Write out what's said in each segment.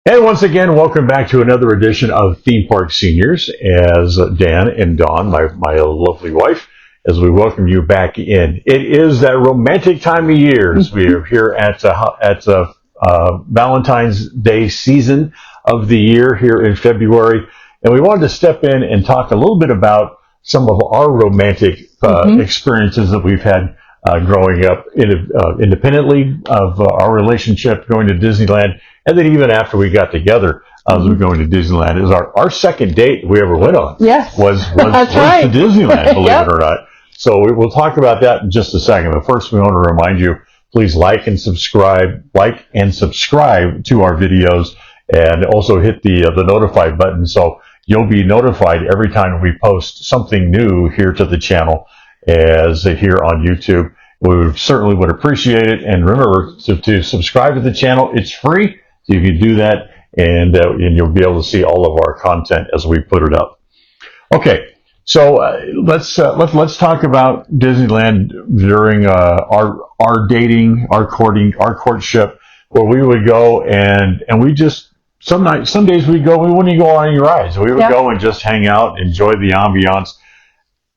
And once again, welcome back to another edition of Theme Park Seniors. As Dan and Dawn, my lovely wife, as we welcome you back in. It is that romantic time of year. We are here at Valentine's Day season of the year here in February, and we wanted to step in and talk a little bit about some of our romantic experiences that we've had growing up independently of our relationship, going to Disneyland. And then even after we got together, as we were going to Disneyland, is our second date we ever went on. Yes. Was right. to Disneyland, believe Yep. it or not. So we'll talk about that in just a second. But first, we want to remind you, please like and subscribe to our videos, and also hit the notify button so you'll be notified every time we post something new here to the channel, as here on YouTube. We certainly would appreciate it. And remember to subscribe to the channel. It's free. So you can do that, and you'll be able to see all of our content as we put it up. Okay, so let's talk about Disneyland during our dating, our courtship, where we would go and we just some days we wouldn't even go on any rides. We would go and just hang out, enjoy the ambiance.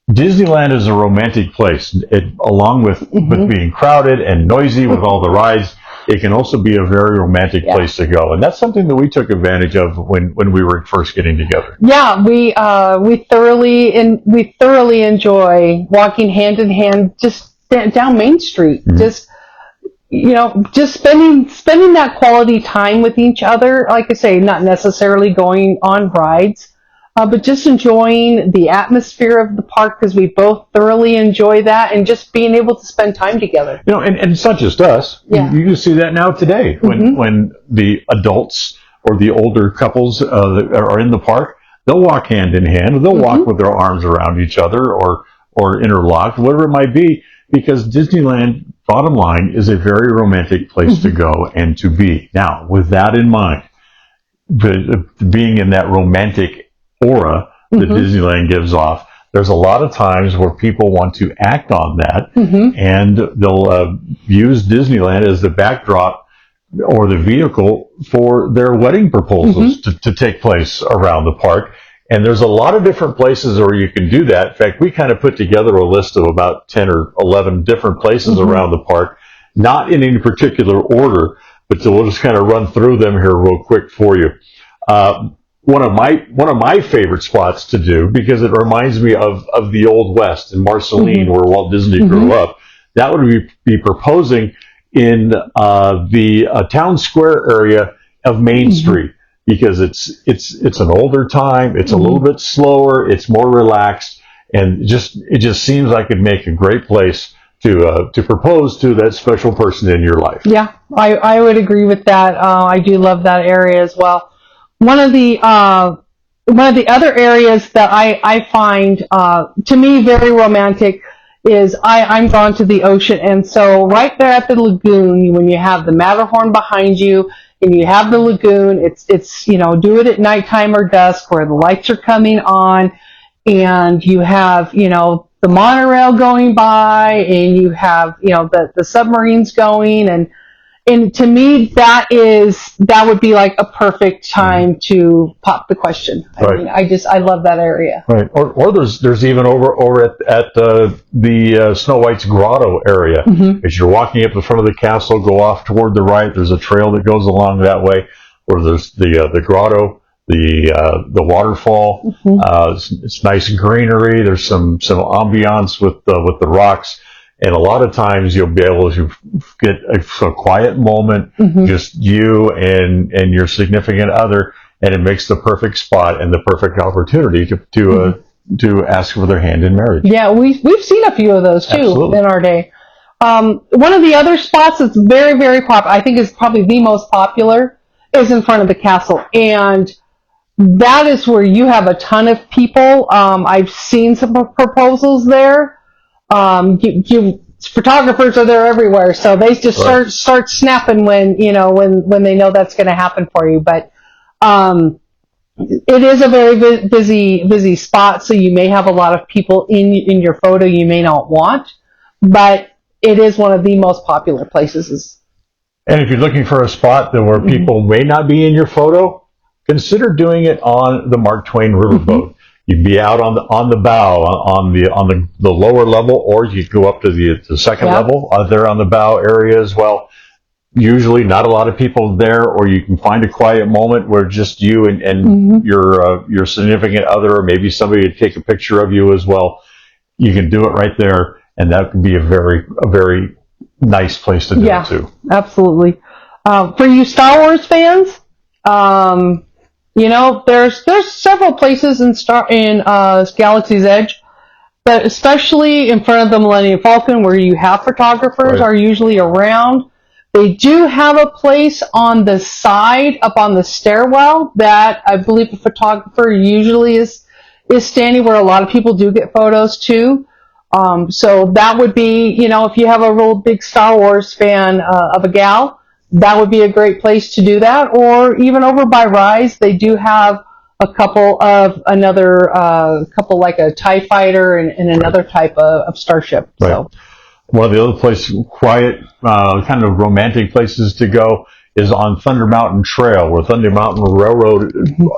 Disneyland is a romantic place. Along with being crowded and noisy with all the rides, it can also be a very romantic place to go, and that's something that we took advantage of when we were first getting together. Yeah, we thoroughly enjoy walking hand in hand just down Main Street, just spending that quality time with each other. Like I say, not necessarily going on rides, but just enjoying the atmosphere of the park, because we both thoroughly enjoy that, and just being able to spend time together. And it's not just us. Yeah. You see that now today when the adults or the older couples that are in the park, they'll walk hand in hand. They'll walk with their arms around each other or interlocked, whatever it might be, because Disneyland, bottom line, is a very romantic place to go and to be. Now, with that in mind, being in that romantic aura that Disneyland gives off, there's a lot of times where people want to act on that, and they'll use Disneyland as the backdrop or the vehicle for their wedding proposals to take place around the park. And there's a lot of different places where you can do that. In fact, we kind of put together a list of about 10 or 11 different places around the park, not in any particular order, but we'll just kind of run through them here real quick for you. One of my favorite spots to do, because it reminds me of the Old West in Marceline, where Walt Disney grew up. That would be proposing in the town square area of Main Street, because it's an older time, it's a little bit slower, it's more relaxed, and it just seems like it'd make a great place to propose to that special person in your life. Yeah, I would agree with that. I do love that area as well. One of the other areas that I find to me very romantic is I'm drawn to the ocean, and so right there at the lagoon, when you have the Matterhorn behind you and you have the lagoon, it's do it at nighttime or dusk where the lights are coming on, and you have the monorail going by, and you have the submarines going, and to me, that would be like a perfect time to pop the question. I mean, I love that area. Right. Or there's even over at the Snow White's grotto area. As you're walking up the front of the castle, go off toward the right. There's a trail that goes along that way, where there's the grotto, the waterfall. It's nice greenery. There's some ambiance with the rocks. And a lot of times you'll be able to get a quiet moment, just you and your significant other, and it makes the perfect spot and the perfect opportunity to ask for their hand in marriage. Yeah, we've seen a few of those too in our day. One of the other spots that's very, very popular, I think is probably the most popular, is in front of the castle, and that is where you have a ton of people. I've seen some proposals there. Photographers are there everywhere, so they just start snapping when they know that's going to happen for you. But it is a very busy spot, so you may have a lot of people in your photo you may not want, but it is one of the most popular places And if you're looking for a spot where people may not be in your photo, consider doing it on the Mark Twain riverboat. You'd be out on the bow, on the lower level, or you could go up to the second level there on the bow area as well. Usually not a lot of people there, or you can find a quiet moment where just you and your significant other, or maybe somebody to take a picture of you as well. You can do it right there, and that could be a very nice place to do it too. Absolutely. For you Star Wars fans, there's several places in Galaxy's Edge, but especially in front of the Millennium Falcon, where you have photographers are usually around. They do have a place on the side, up on the stairwell, that I believe a photographer usually is standing, where a lot of people do get photos too. So that would be, if you have a real big Star Wars fan of a gal, that would be a great place to do that. Or even over by Rise, they do have a couple like a TIE fighter and another type of starship. Right. So. One of the other places, quiet, kind of romantic places to go is on Thunder Mountain Trail, where Thunder Mountain Railroad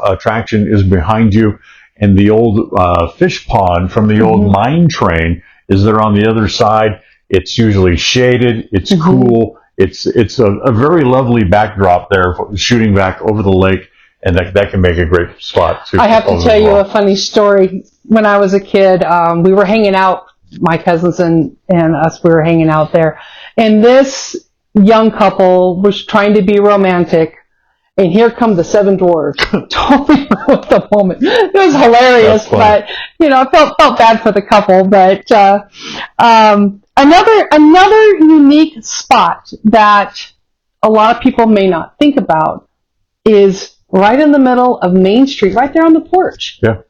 attraction is behind you, and the old fish pond from the old mine train is there on the other side. It's usually shaded. It's cool. It's a very lovely backdrop there, shooting back over the lake, and that can make a great spot too. I have to tell you a funny story. When I was a kid, we were hanging out. My cousins and us, we were hanging out there. And this young couple was trying to be romantic. And here come the Seven Dwarfs. Totally ruined the moment. It was hilarious, but, I felt bad for the couple. But another unique spot that a lot of people may not think about is right in the middle of Main Street, right there on the porch. Yeah.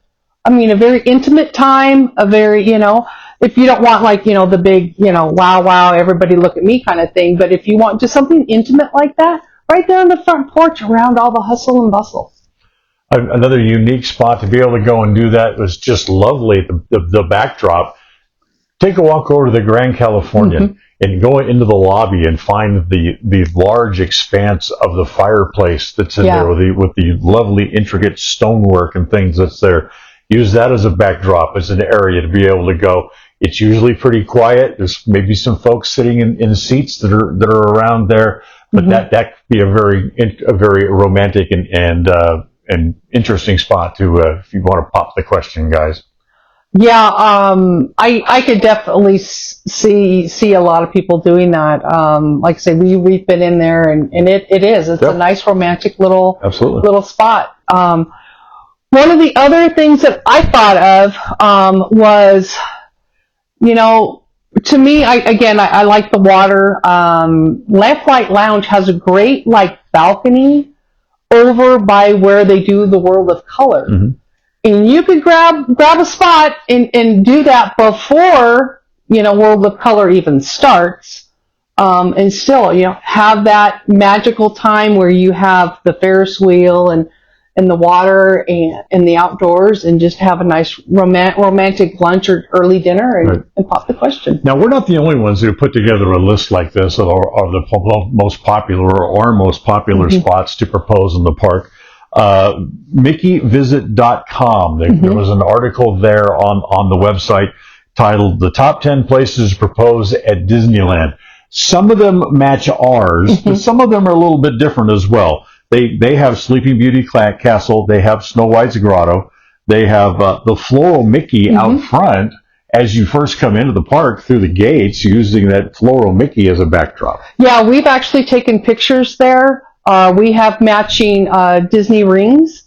I mean, a very intimate time, a very, if you don't want the big, wow, everybody look at me kind of thing, but if you want just something intimate like that, right there on the front porch around all the hustle and bustle. Another unique spot to be able to go and do that was just lovely, the backdrop. Take a walk over to the Grand Californian and go into the lobby and find the large expanse of the fireplace that's in there with the lovely intricate stonework and things that's there. Use that as a backdrop, as an area to be able to go. It's usually pretty quiet. There's maybe some folks sitting in seats that are around there, but that could be a very romantic and interesting spot to if you want to pop the question, guys. Yeah, I could definitely see a lot of people doing that. Like I say, we've been in there, and it's a nice romantic little spot. One of the other things that I thought of was, to me, I like the water. Lamplight Lounge has a great balcony over by where they do the World of Color, and you could grab a spot and do that before World of Color even starts, and still have that magical time where you have the Ferris wheel and the water and the outdoors, and just have a nice romantic lunch or early dinner and pop the question. Now, we're not the only ones who put together a list like this of the most popular or most popular spots to propose in the park. MickeyVisit.com. There was an article there on the website titled "The Top 10 Places to Propose at Disneyland." Some of them match ours, but some of them are a little bit different as well. They have Sleeping Beauty Castle. They have Snow White's Grotto. They have the Floral Mickey out front as you first come into the park through the gates, using that Floral Mickey as a backdrop. Yeah, we've actually taken pictures there. We have matching Disney rings.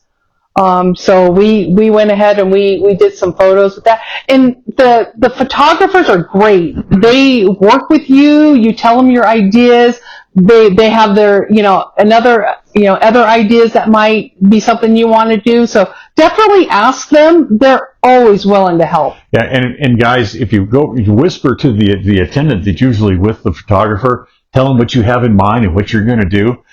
So we went ahead and we did some photos with that. And the photographers are great. They work with you. You tell them your ideas. They have their, other ideas that might be something you want to do. So definitely ask them. They're always willing to help. Yeah. And guys, if you whisper to the attendant that's usually with the photographer, tell them what you have in mind and what you're going to do.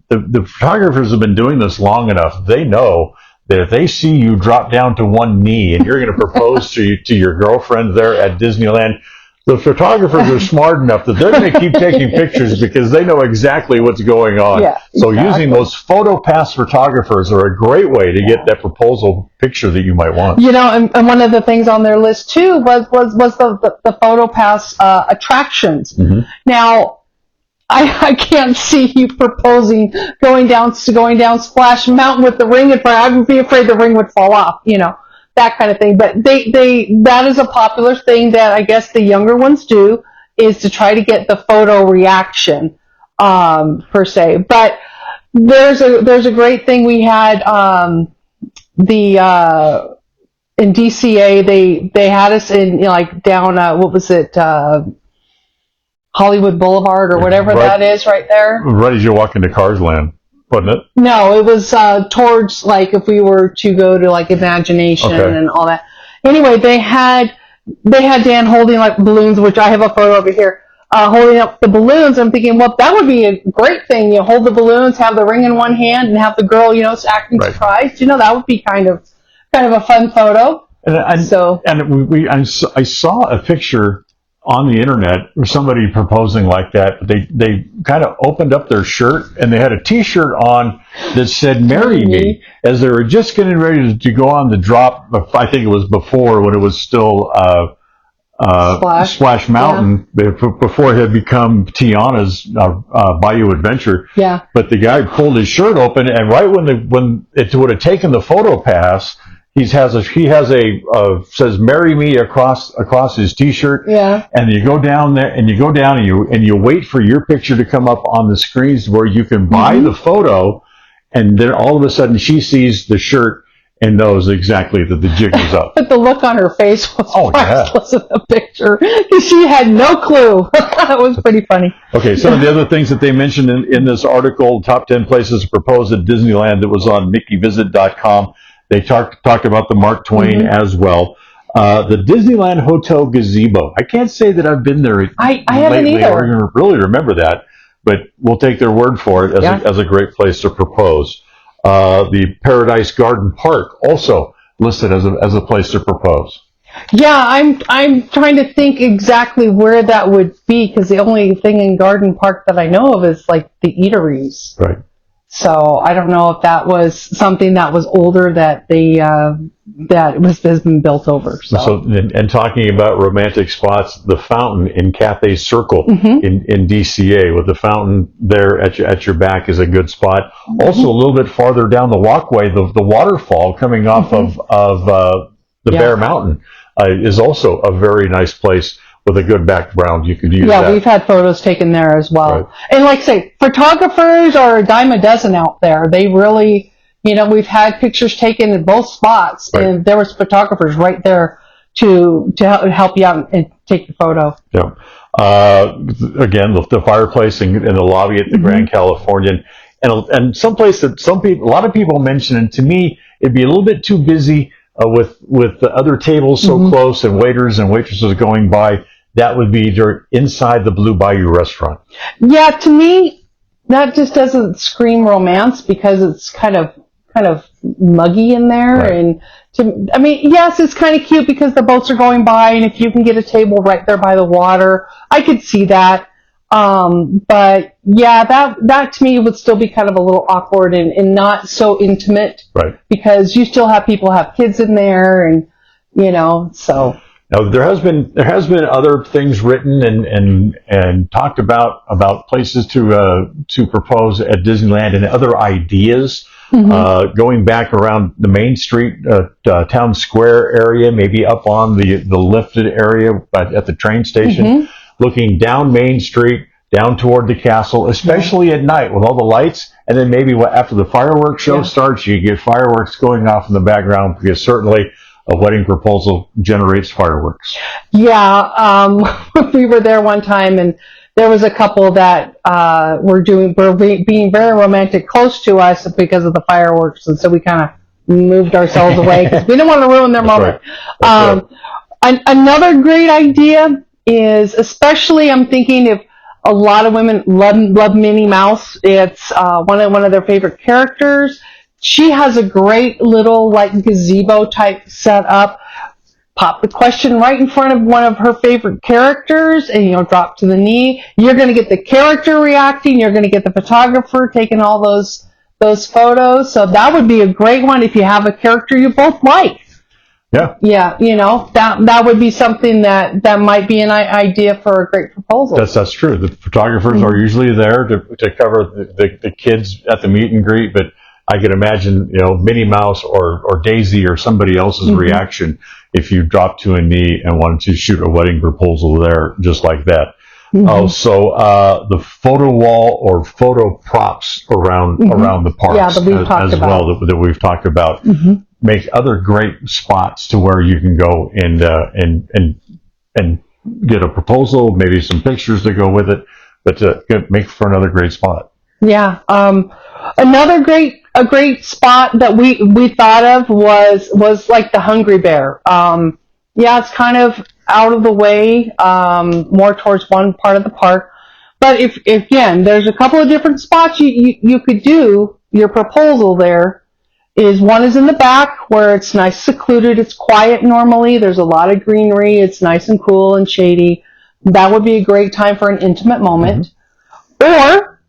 The photographers have been doing this long enough. They know that if they see you drop down to one knee and you're going to propose to your girlfriend there at Disneyland, The photographers are smart enough that they're going to keep taking pictures because they know exactly what's going on. Yeah, so exactly. Using those PhotoPass photographers are a great way to get that proposal picture that you might want. And one of the things on their list too was the PhotoPass attractions. Mm-hmm. Now, I can't see you proposing going down Splash Mountain with the ring in front. I would be afraid the ring would fall off, that kind of thing. But that is a popular thing that I guess the younger ones do, is to try to get the photo reaction, per se. But there's a great thing we had, in DCA, they had us in, down, what was it, Hollywood Boulevard or whatever that is right there. Right as you walk into Cars Land, wasn't it? No, it was towards, if we were to go to Imagination and all that. Anyway, they had Dan holding balloons, which I have a photo over here, holding up the balloons. I'm thinking, well, that would be a great thing. You hold the balloons, have the ring in one hand, and have the girl, acting surprised. That would be kind of a fun photo. I saw a picture on the internet or somebody proposing like that. They kind of opened up their shirt and they had a T-shirt on that said "Marry Me" as they were just getting ready to go on the drop. I think it was before, when it was still Splash Mountain, before it had become Tiana's Bayou Adventure. Yeah. But the guy pulled his shirt open, and right when it would have taken the PhotoPass, he has a says "Marry Me" across his T-shirt. Yeah. And you go down there, and you wait for your picture to come up on the screens where you can buy the photo, and then all of a sudden she sees the shirt and knows exactly that the jig is up. But the look on her face was priceless in the picture, because she had no clue. That was pretty funny. Okay, some of the other things that they mentioned in this article: top 10 places proposed at Disneyland, that was on MickeyVisit.com. They talked about the Mark Twain as well. The Disneyland Hotel Gazebo. I can't say that I've been there I haven't either. or really remember that, but we'll take their word for it as a great place to propose. The Paradise Garden Park, also listed as a place to propose. Yeah, I'm trying to think exactly where that would be, because the only thing in Garden Park that I know of is the eateries. Right. So I don't know if that was something that was older that has been built over. So and talking about romantic spots, the fountain in Cathay Circle in DCA, with the fountain there at your back, is a good spot. Also, a little bit farther down the walkway, the waterfall coming off of the Bear Mountain is also a very nice place with a good background. You could use that. Yeah, we've had photos taken there as well. Right. And like I say, photographers are a dime a dozen out there. They really, we've had pictures taken in both spots, and there was photographers right there to help you out and take the photo. Yeah. Again, the fireplace in the lobby at the Grand Californian, and someplace that a lot of people mention, and to me, it'd be a little bit too busy with the other tables so close and waiters and waitresses going by. That would be inside the Blue Bayou restaurant. Yeah, to me, that just doesn't scream romance, because it's kind of muggy in there. Right. And yes, it's kind of cute because the boats are going by, and if you can get a table right there by the water, I could see that. But yeah, that to me would still be kind of a little awkward and not so intimate. Right. Because you still have people have kids in there, and so. Now, there has been other things written and talked about places to propose at Disneyland, and other ideas going back around the Main Street Town Square area, maybe up on the lifted area at the train station, looking down Main Street, down toward the castle, especially at night with all the lights, and then maybe after the fireworks show starts, you get fireworks going off in the background, because certainly a wedding proposal generates fireworks. Yeah, we were there one time, and there was a couple that were being very romantic close to us because of the fireworks, and so we kind of moved ourselves away because we didn't want to ruin their moment. Right. Another great idea is, especially I'm thinking if a lot of women love Minnie Mouse, it's one of their favorite characters. She has a great little gazebo type set up. pop the question right in front of one of her favorite characters and, drop to the knee. You're going to get the character reacting. You're going to get the photographer taking all those photos. So that would be a great one if you have a character you both like. Yeah. Yeah, that would be something that might be an idea for a great proposal. That's true. The photographers are usually there to cover the kids at the meet and greet, but I could imagine, Minnie Mouse or Daisy or somebody else's reaction if you dropped to a knee and wanted to shoot a wedding proposal there just like that. So the photo wall or photo props around the parks that we've talked about make other great spots to where you can go and get a proposal, maybe some pictures to go with it, but to make for another great spot. Yeah. Another great spot that we thought of was like the Hungry Bear. It's kind of out of the way, more towards one part of the park. But if again, there's a couple of different spots you could do your proposal there. One is in the back where it's nice, secluded, it's quiet normally, there's a lot of greenery, it's nice and cool and shady. That would be a great time for an intimate moment. Or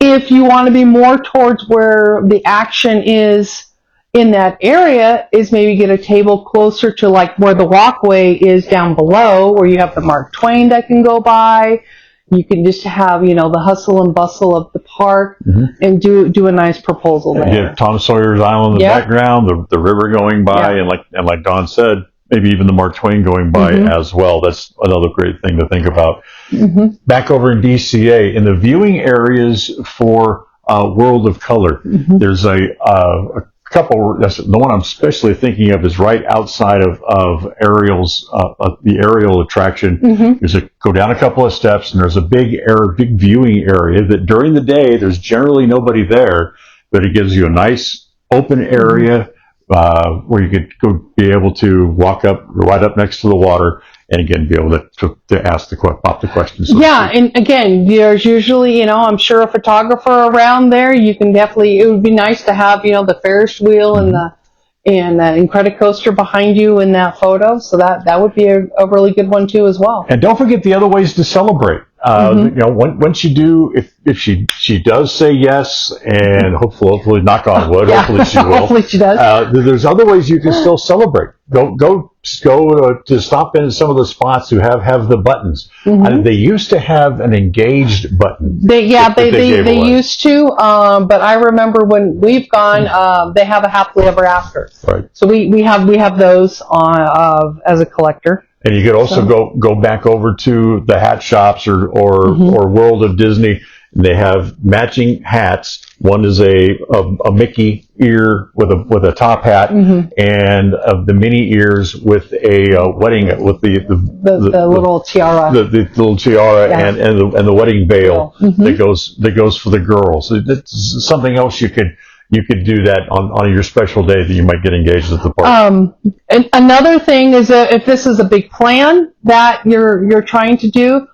if you want to be more towards where the action is in that area, is maybe get a table closer to like where the walkway is down below, where you have the Mark Twain that can go by. You can just have, the hustle and bustle of the park and do a nice proposal there. Yeah, Tom Sawyer's Island in the background, the river going by, and like Dawn said, maybe even the Mark Twain going by as well. That's another great thing to think about. Back over in DCA, in the viewing areas for World of Color, there's a couple. The one I'm especially thinking of is right outside of Ariel's, the Ariel attraction. There's go down a couple of steps, and there's a big viewing area that during the day there's generally nobody there, but it gives you a nice open area where you could be able to walk up right up next to the water. And again, be able to pop the questions. And again, there's usually, I'm sure a photographer around there. You can definitely. It would be nice to have, the Ferris wheel and the Incredicoaster behind you in that photo. So that would be a really good one too as well. And don't forget the other ways to celebrate. Once you do, if she does say yes, and hopefully knock on wood, hopefully she will. Hopefully she does. There's other ways you can still celebrate. Go to stop in some of the spots who have the buttons. They used to have an engaged button. They used to, but I remember when we've gone, they have a happily ever after. Right. So we have those on as a collector. And you could also go back over to the hat shops or World of Disney. They have matching hats. One is a Mickey ear with a top hat, and the Minnie ears with a wedding with the little tiara, the little tiara, and the wedding veil that goes for the girls. So that's something else you could do that on your special day that you might get engaged at the park. And another thing is that if this is a big plan that you're trying to do,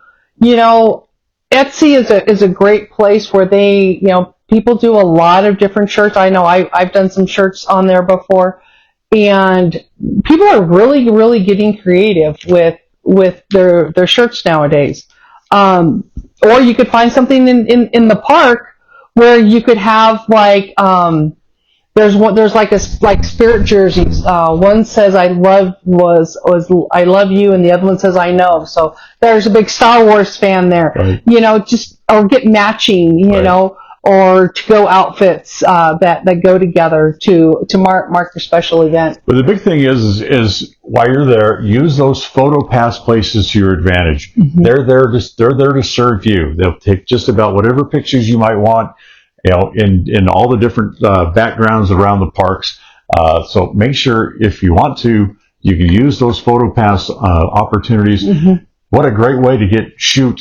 Etsy is a great place where they, people do a lot of different shirts. I know I've done some shirts on there before, and people are really, really getting creative with their shirts nowadays. Or you could find something in the park where you could have there's spirit jerseys. One says I love you, and the other one says I know. So there's a big Star Wars fan there. Right. Or get matching, or to go outfits that go together to mark your special event. But the big thing is while you're there, use those photo pass places to your advantage. They're there to serve you. They'll take just about whatever pictures you might want, in all the different backgrounds around the parks. So make sure if you want to, you can use those photo pass opportunities. What a great way to shoot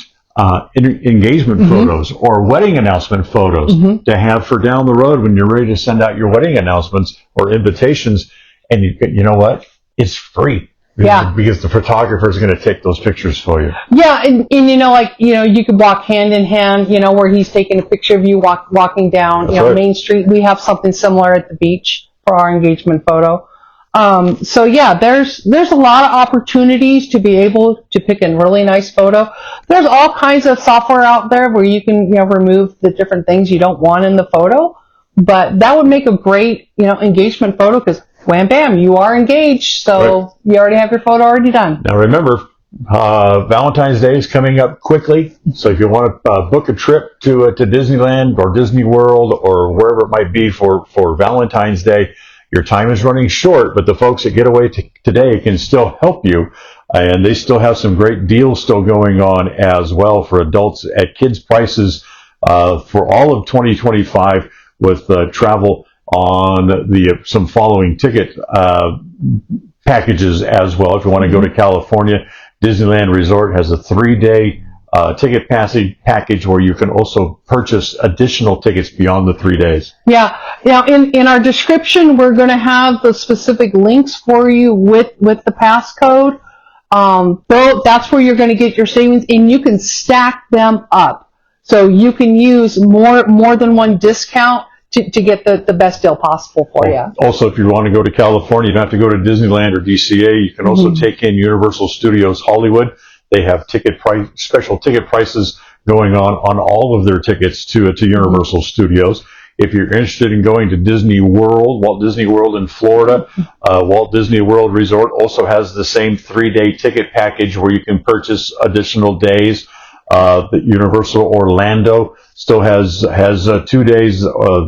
engagement photos or wedding announcement photos to have for down the road when you're ready to send out your wedding announcements or invitations. And you know what? It's free. Because the photographer is going to take those pictures for you. Yeah, and you could walk hand in hand, where he's taking a picture of you walking down, Main Street. We have something similar at the beach for our engagement photo. So yeah, there's a lot of opportunities to be able to pick a really nice photo. There's all kinds of software out there where you can, remove the different things you don't want in the photo. But that would make a great, engagement photo because wham bam, you are engaged. So right. You already have your photo already done. Now remember, Valentine's Day is coming up quickly. So if you want to book a trip to Disneyland or Disney World or wherever it might be for Valentine's Day, your time is running short, but the folks at Getaway Today can still help you, and they still have some great deals still going on as well for adults at kids' prices for all of 2025 with travel on some following ticket packages as well. If you want to go to California, Disneyland Resort has a 3-day ticket package where you can also purchase additional tickets beyond the 3 days. Yeah. Now, in our description, we're going to have the specific links for you with the passcode. That's where you're going to get your savings, and you can stack them up. So you can use more than one discount to get the best deal possible for you. Also, if you want to go to California, you don't have to go to Disneyland or DCA. You can also take in Universal Studios Hollywood. They have special ticket prices going on all of their tickets to Universal Studios. If you're interested in going to Disney World, Walt Disney World in Florida, Walt Disney World Resort also has the same 3-day ticket package where you can purchase additional days. The Universal Orlando still has 2 days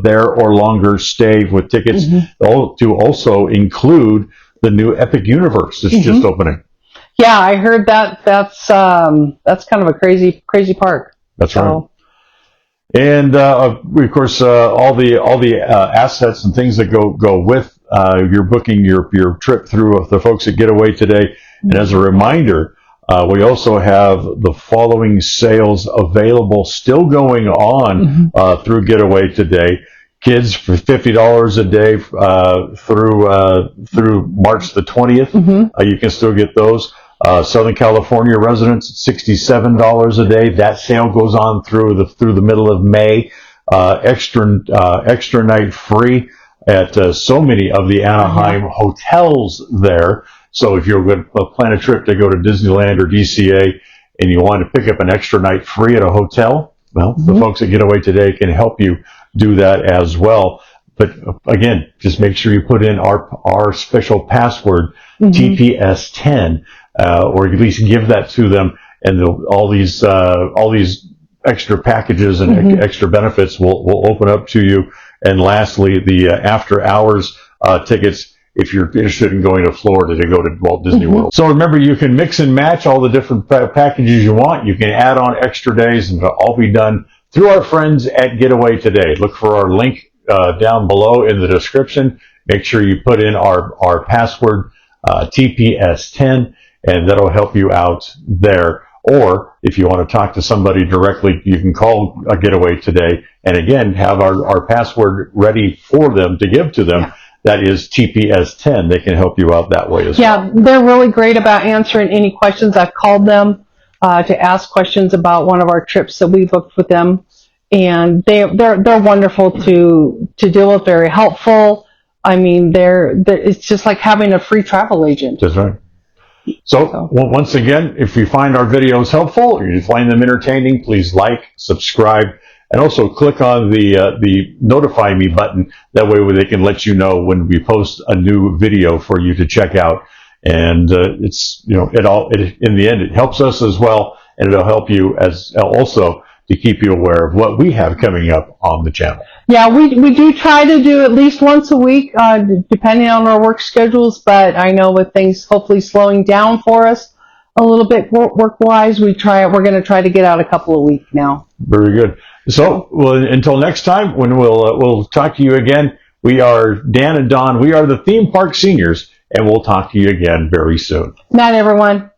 there or longer stay with tickets to also include the new Epic Universe that's just opening. Yeah, I heard that. That's kind of a crazy park. That's right. And of course, all the assets and things that go with your booking your trip through the folks at Getaway Today. And as a reminder, we also have the following sales available, still going on through Getaway Today. Kids for $50 a day through March the 20th. You can still get those. Southern California residents, $67 a day. That sale goes on through the middle of May. Extra night free at so many of the Anaheim hotels there. So if you're going to plan a trip to go to Disneyland or DCA and you want to pick up an extra night free at a hotel, well, the folks at Getaway Today can help you do that as well. But again, just make sure you put in our special password, TPS10, or at least give that to them, and all these extra packages and extra benefits will open up to you. And lastly, the after hours tickets, if you're interested in going to Florida to go to Walt Disney World. So remember, you can mix and match all the different packages you want. You can add on extra days, and it'll all be done through our friends at Getaway Today. Look for our link down below in the description. Make sure you put in our password, TPS10, and that'll help you out there. Or if you want to talk to somebody directly, you can call a Getaway Today and again have our password ready for them to give to them. That is TPS10. They can help you out that way as well. Yeah, they're really great about answering any questions. I've called them to ask questions about one of our trips that we booked with them, and they're wonderful to deal with. Very helpful. I mean, it's just like having a free travel agent. That's right. So once again, if you find our videos helpful or you find them entertaining, please like, subscribe, and also click on the notify me button. That way they can let you know when we post a new video for you to check out. And it's in the end it helps us as well, and it'll help you as also to keep you aware of what we have coming up on the channel. Yeah, we do try to do at least once a week, depending on our work schedules. But I know with things hopefully slowing down for us a little bit work-wise, we're going to try to get out a couple a week now. Very good. So, until next time, when we'll talk to you again. We are Dan and Dawn. We are the Theme Park Seniors, and we'll talk to you again very soon. Night, everyone.